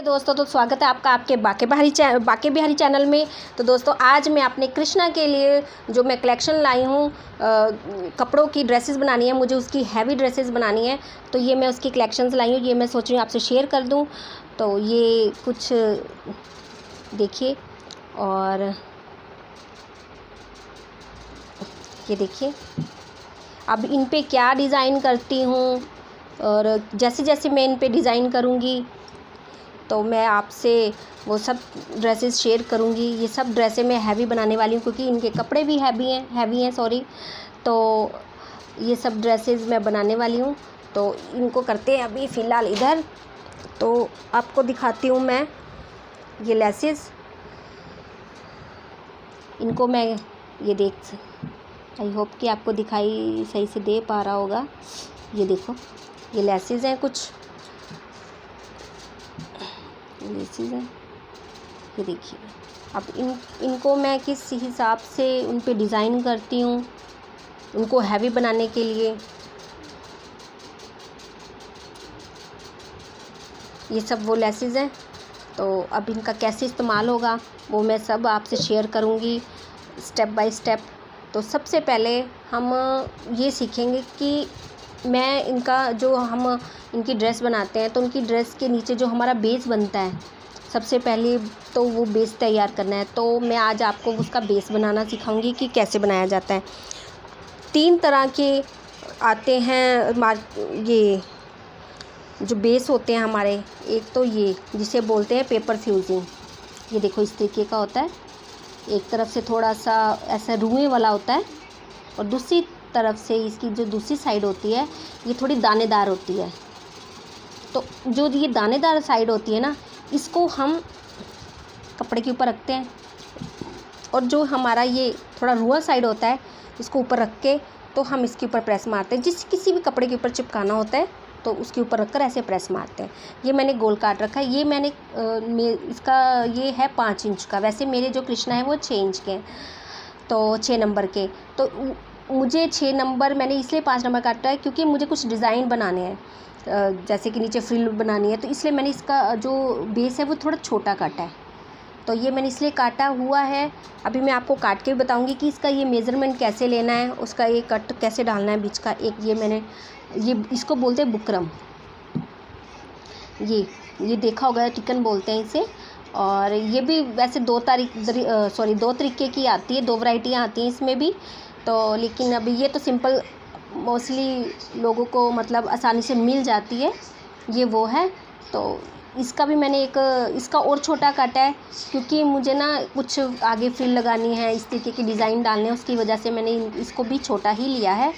दोस्तों तो स्वागत है आपका आपके बाके बिहारी चैनल में। तो दोस्तों आज मैं अपने कृष्णा के लिए जो मैं कलेक्शन लाई हूँ, कपड़ों की ड्रेसेस बनानी है, मुझे उसकी हैवी ड्रेसेस बनानी है। तो ये मैं उसकी कलेक्शंस लाई हूँ, ये मैं सोच रही हूँ आपसे शेयर कर दूँ। तो ये कुछ देखिए, और ये देखिए अब इन पे क्या डिज़ाइन करती हूँ, और जैसे जैसे मैं इन पे डिज़ाइन करूँगी तो मैं आपसे वो सब ड्रेसेस शेयर करूँगी। ये सब ड्रेसें मैं हैवी बनाने वाली हूँ क्योंकि इनके कपड़े भी हैवी हैं सॉरी। तो ये सब ड्रेसेस मैं बनाने वाली हूँ। तो इनको करते हैं अभी फ़िलहाल इधर। तो आपको दिखाती हूँ मैं ये लेसेस, इनको मैं ये आई होप कि आपको दिखाई सही से दे पा रहा होगा। ये देखो, ये लेसेस हैं, कुछ लेसेस हैं, ये देखिए। अब इनको मैं किस हिसाब से उन पे डिज़ाइन करती हूँ उनको हैवी बनाने के लिए। ये सब वो लेसेस हैं। तो अब इनका कैसे इस्तेमाल होगा वो मैं सब आपसे शेयर करूँगी स्टेप बाय स्टेप। तो सबसे पहले हम ये सीखेंगे कि मैं हम इनकी ड्रेस बनाते हैं तो उनकी ड्रेस के नीचे जो हमारा बेस बनता है, सबसे पहले तो वो बेस तैयार करना है। तो मैं आज आपको उसका बेस बनाना सिखाऊंगी कि कैसे बनाया जाता है। 3 तरह के आते हैं ये जो बेस होते हैं हमारे। एक तो ये जिसे बोलते हैं पेपर फ्यूजिंग, ये देखो इस तरीके का होता है। एक तरफ से थोड़ा सा ऐसा रुएं वाला होता है, और दूसरी तरफ से इसकी जो दूसरी साइड होती है ये थोड़ी दानेदार होती है। तो जो ये दानेदार साइड होती है ना, इसको हम कपड़े के ऊपर रखते हैं, और जो हमारा ये थोड़ा रुआ साइड होता है इसको ऊपर रख के तो हम इसके ऊपर प्रेस मारते हैं। किसी भी कपड़े के ऊपर चिपकाना होता है तो उसके ऊपर रखकर ऐसे प्रेस मारते हैं। ये मैंने गोल काट रखा है। ये मैंने इसका ये है 5 इंच का। वैसे मेरे जो कृष्णा है वो 6 इंच के हैं, तो 6 नंबर के। तो मुझे 6 नंबर मैंने इसलिए 5 नंबर काटा है क्योंकि मुझे कुछ डिज़ाइन बनाने हैं, जैसे कि नीचे फ्रिल बनानी है, तो इसलिए मैंने इसका जो बेस है वो थोड़ा छोटा काटा है। तो ये मैंने इसलिए काटा हुआ है। अभी मैं आपको काट के भी बताऊंगी कि इसका ये मेज़रमेंट कैसे लेना है, उसका ये कट कैसे डालना है बीच का। एक ये इसको बोलते हैं बुकरम। ये देखा होगा, टिकन बोलते हैं इसे। और ये भी वैसे 2 तरीके की आती है, 2 वैरायटियाँ आती हैं इसमें भी। तो लेकिन अभी ये तो सिंपल मोस्टली लोगों को मतलब आसानी से मिल जाती है, ये वो है। तो इसका भी मैंने इसका और छोटा काटा है क्योंकि मुझे ना कुछ आगे फ्रिल लगानी है, इस तरीके के डिज़ाइन डालने हैं, उसकी वजह से मैंने इसको भी छोटा ही लिया है।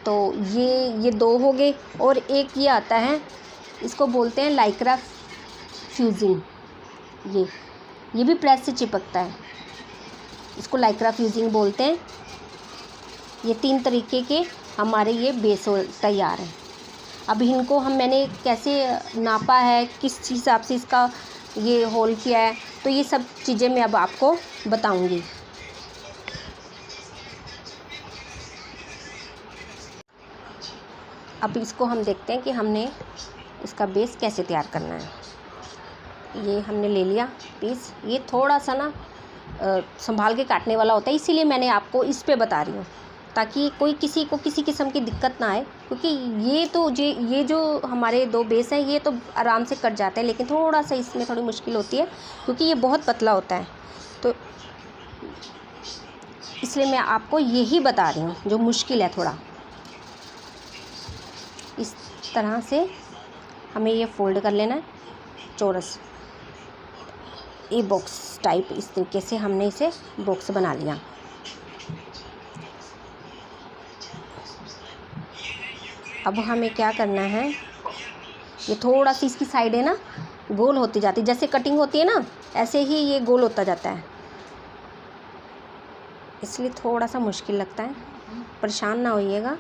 तो ये 2 हो गए। और एक ये आता है, इसको बोलते हैं लाइक्रा फ्यूजिंग। ये भी प्रेस से चिपकता है, इसको लाइक्रा फ्यूजिंग बोलते हैं। ये 3 तरीके के हमारे ये बेस तैयार हैं। अब इनको मैंने कैसे नापा है, किस हिसाब से इसका ये होल किया है, तो ये सब चीज़ें मैं अब आपको बताऊंगी। अब इसको हम देखते हैं कि हमने इसका बेस कैसे तैयार करना है। ये हमने ले लिया पीस। ये थोड़ा सा ना संभाल के काटने वाला होता है, इसीलिए मैंने आपको इस पे बता रही हूँ ताकि किसी को किसी किस्म की दिक्कत ना आए। क्योंकि ये जो हमारे 2 बेस हैं ये तो आराम से कट जाते हैं, लेकिन थोड़ा सा इसमें थोड़ी मुश्किल होती है क्योंकि ये बहुत पतला होता है। तो इसलिए मैं आपको यही बता रही हूँ जो मुश्किल है थोड़ा। इस तरह से हमें ये फोल्ड कर लेना है, चौरस ये बॉक्स टाइप। इस तरीके से हमने इसे बॉक्स बना लिया। अब हमें क्या करना है, ये थोड़ा सी इसकी साइड है ना गोल होती जाती है, जैसे कटिंग होती है ना ऐसे ही ये गोल होता जाता है, इसलिए थोड़ा सा मुश्किल लगता है, परेशान ना होइएगा।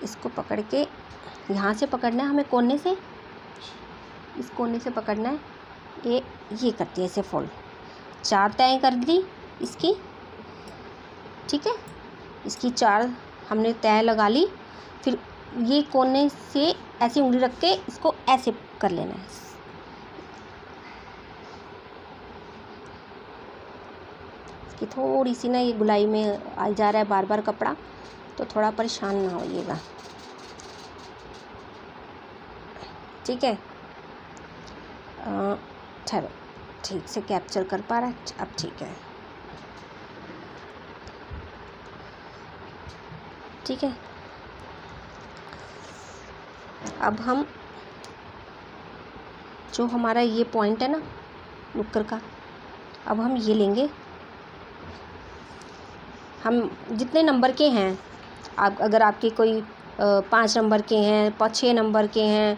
इसको पकड़ के यहाँ से पकड़ना है हमें, कोने से, इस कोने से पकड़ना है। ये करती है ऐसे फोल्ड। 4 तय कर दी इसकी, ठीक है। इसकी 4 हमने तय लगा ली। फिर ये कोने से ऐसी उंगली रख के इसको ऐसे कर लेना है। इसकी थोड़ी सी ना ये गुलाई में आ जा रहा है बार बार कपड़ा, तो थोड़ा परेशान ना होइएगा, ठीक है। चलो ठीक से कैप्चर कर पा रहा है, अब ठीक है, ठीक है। अब हम जो हमारा ये पॉइंट है ना नुक्कर का, अब हम ये लेंगे। हम जितने नंबर के हैं, आप अगर आपके कोई 5 नंबर के हैं, 6 नंबर के हैं,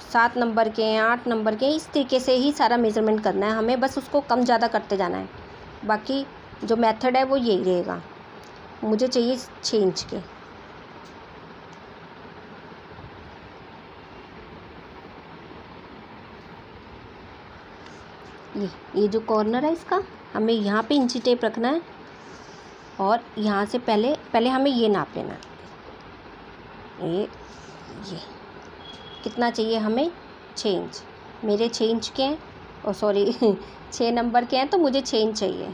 7 नंबर के हैं, 8 नंबर के हैं, इस तरीके से ही सारा मेज़रमेंट करना है हमें, बस उसको कम ज़्यादा करते जाना है। बाकी जो मेथड है वो यही रहेगा। मुझे चाहिए 6 इंच के। ये जो कॉर्नर है इसका, हमें यहाँ पे इंची टेप रखना है और यहाँ से पहले हमें ये नाप लेना है। ये कितना चाहिए हमें? 6 इंच। मेरे 6 इंच के हैं, और सॉरी 6 नंबर के हैं, तो मुझे 6 इंच चाहिए।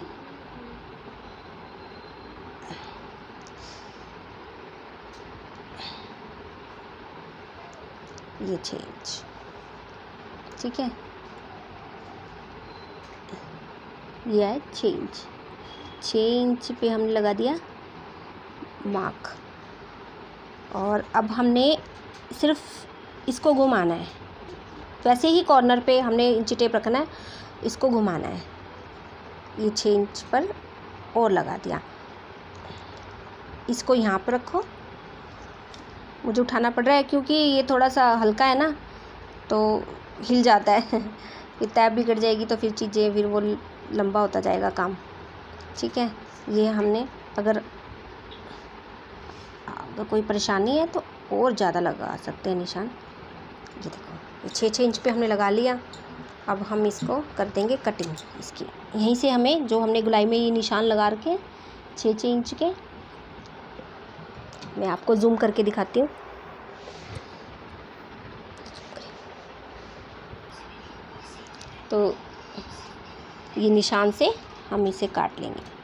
ये 6 इंच, ठीक है। ये है 6 इंच। 6 इंच पे हमने लगा दिया मार्क, और अब हमने सिर्फ इसको घुमाना है। वैसे ही कॉर्नर पे हमने इंची टेप रखना है, इसको घुमाना है। ये 6 इंच पर और लगा दिया। इसको यहाँ पर रखो। मुझे उठाना पड़ रहा है क्योंकि ये थोड़ा सा हल्का है ना, तो हिल जाता है ये टैप बिगड़ जाएगी तो फिर चीज़ें, फिर वो लंबा होता जाएगा काम, ठीक है। ये हमने अगर कोई परेशानी है तो और ज़्यादा लगा सकते हैं निशान। ये देखो, 6 इंच पे हमने लगा लिया। अब हम इसको कर देंगे कटिंग इसकी। यहीं से हमें जो हमने गुलाई में ये निशान लगा रखे 6 इंच के, मैं आपको जूम करके दिखाती हूँ। तो ये निशान से हम इसे काट लेंगे।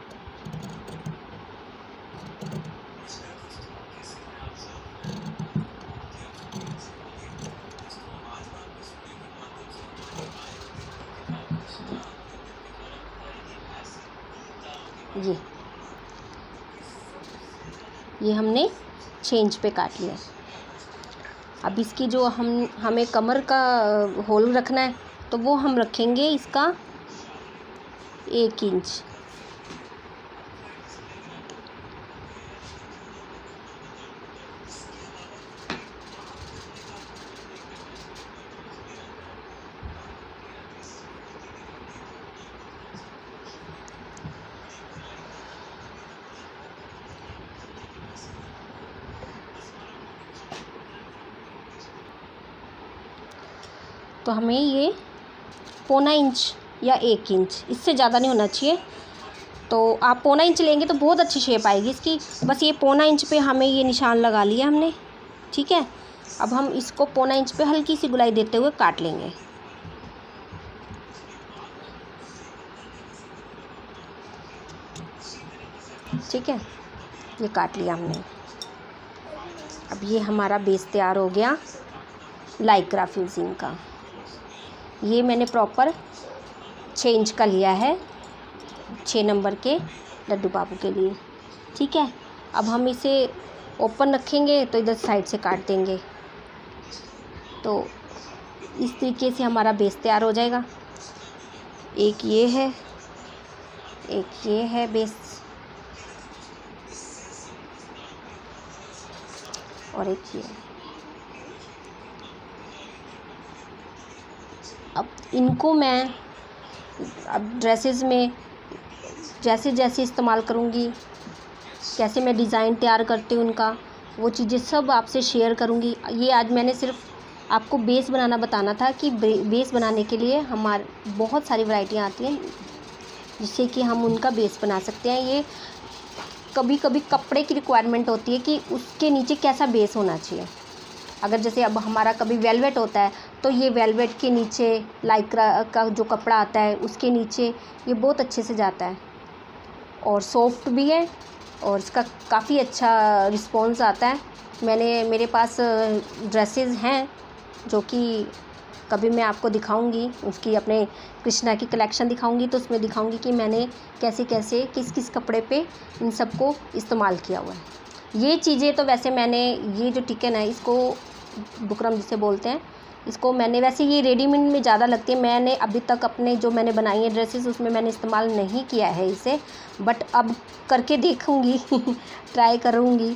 ये हमने 6 इंच पे काट लिया। अब इसकी जो हमें कमर का होल रखना है, तो वो हम रखेंगे इसका 1 इंच। तो हमें ये 1/4 इंच या 1 इंच, इससे ज़्यादा नहीं होना चाहिए। तो आप 1/4 इंच लेंगे तो बहुत अच्छी शेप आएगी इसकी। बस ये 1/4 इंच पे हमें ये निशान लगा लिया हमने, ठीक है। अब हम इसको 1/4 इंच पे हल्की सी गुलाई देते हुए काट लेंगे। ठीक है, ये काट लिया हमने। अब ये हमारा बेस तैयार हो गया लाइक्रा फ्यूजिंग का। ये मैंने प्रॉपर 6 इंच का लिया है 6 नंबर के लड्डू बाबू के लिए, ठीक है। अब हम इसे ओपन रखेंगे तो इधर साइड से काट देंगे, तो इस तरीके से हमारा बेस तैयार हो जाएगा। एक ये है, एक ये है बेस, और एक ये। अब इनको मैं अब ड्रेसेस में जैसे जैसे इस्तेमाल करूँगी, कैसे मैं डिज़ाइन तैयार करती हूँ उनका, वो चीज़ें सब आपसे शेयर करूँगी। ये आज मैंने सिर्फ आपको बेस बनाना बताना था कि बेस बनाने के लिए हमारे बहुत सारी वैरायटियाँ आती हैं जिससे कि हम उनका बेस बना सकते हैं। ये कभी कभी कपड़े की रिक्वायरमेंट होती है कि उसके नीचे कैसा बेस होना चाहिए। अगर जैसे अब हमारा कभी वेलवेट होता है तो ये वेलवेट के नीचे लाइक्रा का जो कपड़ा आता है उसके नीचे ये बहुत अच्छे से जाता है और सॉफ्ट भी है और इसका काफ़ी अच्छा रिस्पॉन्स आता है। मेरे पास ड्रेसेस हैं जो कि कभी मैं आपको दिखाऊंगी, उसकी अपने कृष्णा की कलेक्शन दिखाऊंगी तो उसमें दिखाऊंगी कि मैंने कैसे कैसे किस किस कपड़े पे इन सब को इस्तेमाल किया हुआ है। ये चीज़ें तो वैसे मैंने ये जो टिकन है इसको बुकरम जिसे बोलते हैं, इसको मैंने वैसे ये रेडीमेड में ज़्यादा लगती है। मैंने अभी तक अपने जो मैंने बनाई है ड्रेसेस उसमें मैंने इस्तेमाल नहीं किया है इसे, बट अब करके देखूँगी ट्राई करूँगी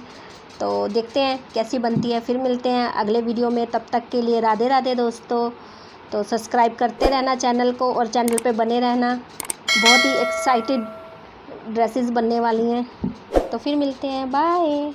तो देखते हैं कैसी बनती है। फिर मिलते हैं अगले वीडियो में, तब तक के लिए राधे राधे दोस्तों। तो सब्सक्राइब करते रहना चैनल को और चैनल पे बने रहना, बहुत ही एक्साइटेड ड्रेसेस बनने वाली हैं। तो फिर मिलते हैं, बाय।